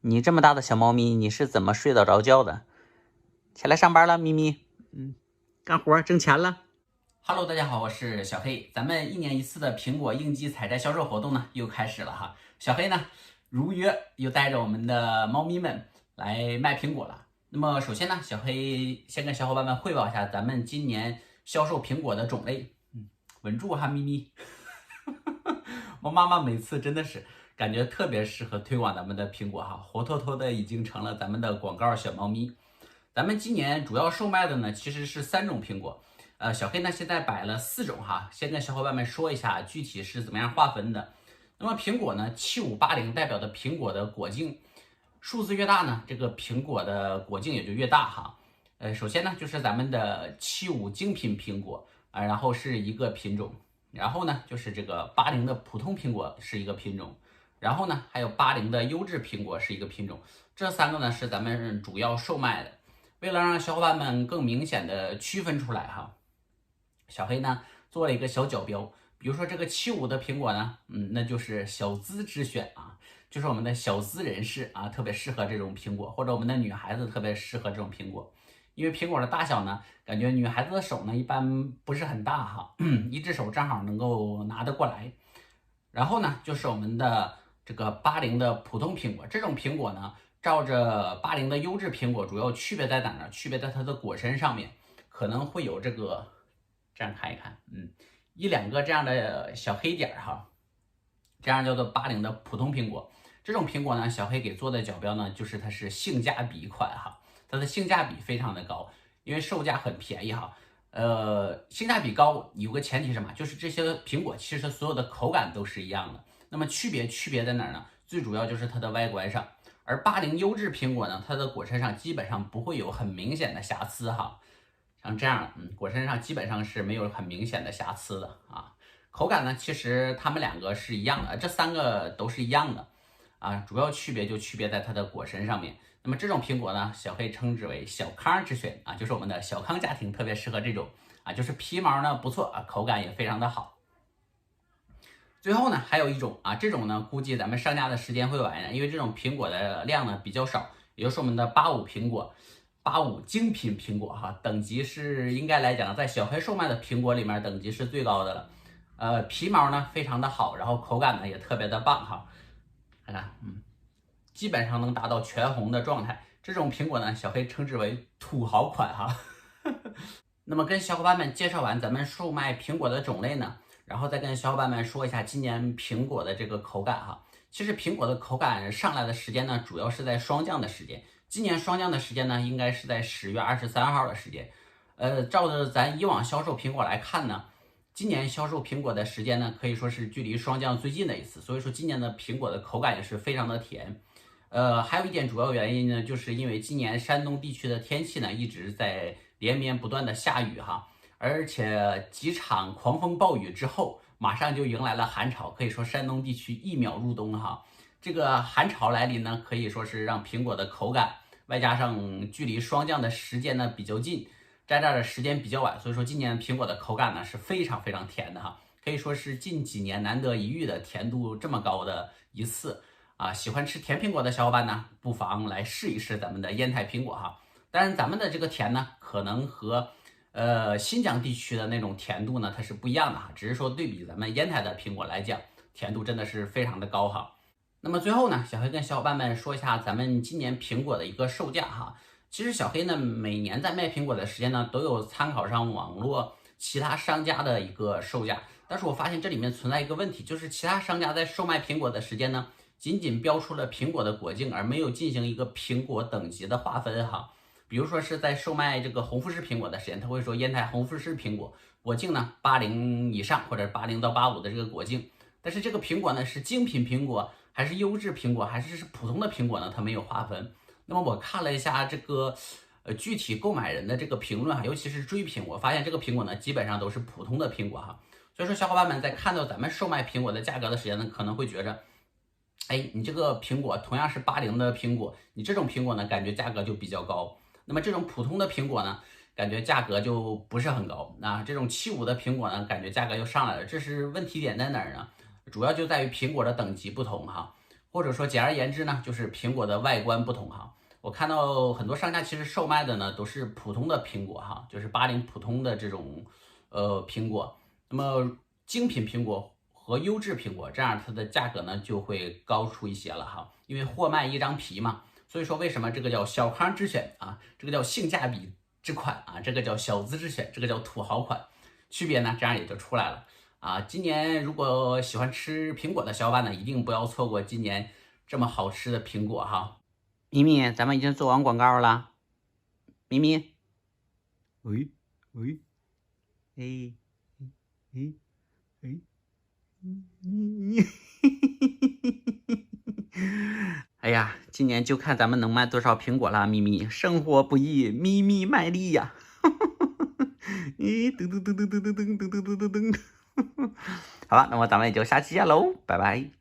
你这么大的小猫咪，你是怎么睡得着觉的？起来上班了，咪咪。干活挣钱了。Hello， 大家好，我是小黑。咱们1年1次的苹果应季采摘销售活动呢，又开始了哈。小黑呢，如约又带着我们的猫咪们来卖苹果了。那么首先呢，小黑先跟小伙伴们汇报一下咱们今年销售苹果的种类。稳住哈，咪咪。我妈妈每次真的是感觉特别适合推广咱们的苹果哈，活脱脱的已经成了咱们的广告小猫咪。咱们今年主要售卖的呢，其实是3种苹果。小黑呢现在摆了4种哈，先跟小伙伴们说一下具体是怎么样划分的。那么苹果呢，7580代表的苹果的果径数字越大呢，这个苹果的果径也就越大哈。首先呢就是咱们的75精品苹果啊，然后是一个品种，然后呢就是这个80的普通苹果是一个品种，然后呢还有80的优质苹果是一个品种，这3个呢是咱们主要售卖的。为了让小伙伴们更明显的区分出来哈，小黑呢做了一个小角标，比如说这个75的苹果呢，那就是小资之选啊，就是我们的小资人士啊，特别适合这种苹果，或者我们的女孩子特别适合这种苹果，因为苹果的大小呢，感觉女孩子的手呢一般不是很大哈，一只手正好能够拿得过来。然后呢，就是我们的这个80的普通苹果，这种苹果呢，照着80的优质苹果，主要区别在哪呢？区别在它的果身上面，可能会有这个，这样看一看，1、2个这样的小黑点哈，这样叫做80的普通苹果。这种苹果呢，小黑给做的角标呢，就是它是性价比款哈，它的性价比非常的高，因为售价很便宜哈。性价比高有个前提是什么？就是这些苹果其实所有的口感都是一样的。那么区别在哪儿呢？最主要就是它的外观上。而80优质苹果呢，它的果身上基本上不会有很明显的瑕疵哈。像这样果身上基本上是没有很明显的瑕疵的啊。口感呢，其实它们2个是一样的，这3个都是一样的啊。主要区别就区别在它的果身上面。那么这种苹果呢，小黑称之为小康之选啊，就是我们的小康家庭特别适合这种啊，就是皮毛呢不错啊，口感也非常的好。最后呢，还有一种啊，这种呢估计咱们上架的时间会晚，因为这种苹果的量呢比较少，也就是我们的85苹果，85精品苹果哈，等级是应该来讲在小黑售卖的苹果里面等级是最高的了。皮毛呢非常的好，然后口感呢也特别的棒哈，看看基本上能达到全红的状态。这种苹果呢，小黑称之为土豪款哈。那么跟小伙伴们介绍完咱们售卖苹果的种类呢，然后再跟小伙伴们说一下今年苹果的这个口感哈。其实苹果的口感上来的时间呢，主要是在霜降的时间。今年霜降的时间呢，应该是在10月23号的时间。照着咱以往销售苹果来看呢，今年销售苹果的时间呢，可以说是距离霜降最近的一次，所以说今年的苹果的口感也是非常的甜。还有一点主要原因呢，就是因为今年山东地区的天气呢一直在连绵不断的下雨哈，而且几场狂风暴雨之后，马上就迎来了寒潮，可以说山东地区1秒入冬哈。这个寒潮来临呢，可以说是让苹果的口感，外加上距离霜降的时间呢比较近，在这儿的时间比较晚，所以说今年苹果的口感呢是非常非常甜的哈，可以说是近几年难得一遇的甜度这么高的一次。喜欢吃甜苹果的小伙伴呢，不妨来试一试咱们的烟台苹果哈。当然，咱们的这个甜呢，可能和新疆地区的那种甜度呢，它是不一样的哈。只是说对比咱们烟台的苹果来讲，甜度真的是非常的高哈。那么最后呢，小黑跟小伙伴们说一下咱们今年苹果的一个售价哈。其实小黑呢，每年在卖苹果的时间呢，都有参考上网络其他商家的一个售价，但是我发现这里面存在一个问题，就是其他商家在售卖苹果的时间呢，仅仅标出了苹果的果径，而没有进行一个苹果等级的划分哈。比如说是在售卖这个红富士苹果的时间，他会说烟台红富士苹果果径呢80以上，或者80到85的这个果径，但是这个苹果呢是精品苹果还是优质苹果还是普通的苹果呢？它没有划分。那么我看了一下这个具体购买人的这个评论哈，尤其是追评，我发现这个苹果呢基本上都是普通的苹果哈。所以说小伙伴们在看到咱们售卖苹果的价格的时间呢，可能会觉着，你这个苹果同样是80的苹果，你这种苹果呢感觉价格就比较高。那么这种普通的苹果呢，感觉价格就不是很高。那这种75的苹果呢，感觉价格又上来了。这是问题点在哪儿呢？主要就在于苹果的等级不同哈。或者说简而言之呢，就是苹果的外观不同哈。我看到很多商家其实售卖的呢都是普通的苹果哈，就是80普通的这种苹果。那么精品苹果和优质苹果，这样它的价格呢就会高出一些了哈，因为货卖一张皮嘛。所以说为什么这个叫小康之选啊，这个叫性价比之款啊，这个叫小资之选，这个叫土豪款，区别呢这样也就出来了啊。今年如果喜欢吃苹果的小伙伴呢，一定不要错过今年这么好吃的苹果哈。咪咪，咱们已经做完广告了。咪咪，喂喂，哎哎哎，哎呀，今年就看咱们能卖多少苹果了，咪咪。生活不易，咪咪卖力呀！咦，噔噔噔噔噔噔噔噔噔噔噔。好了，那么咱们也就下期见喽，拜拜。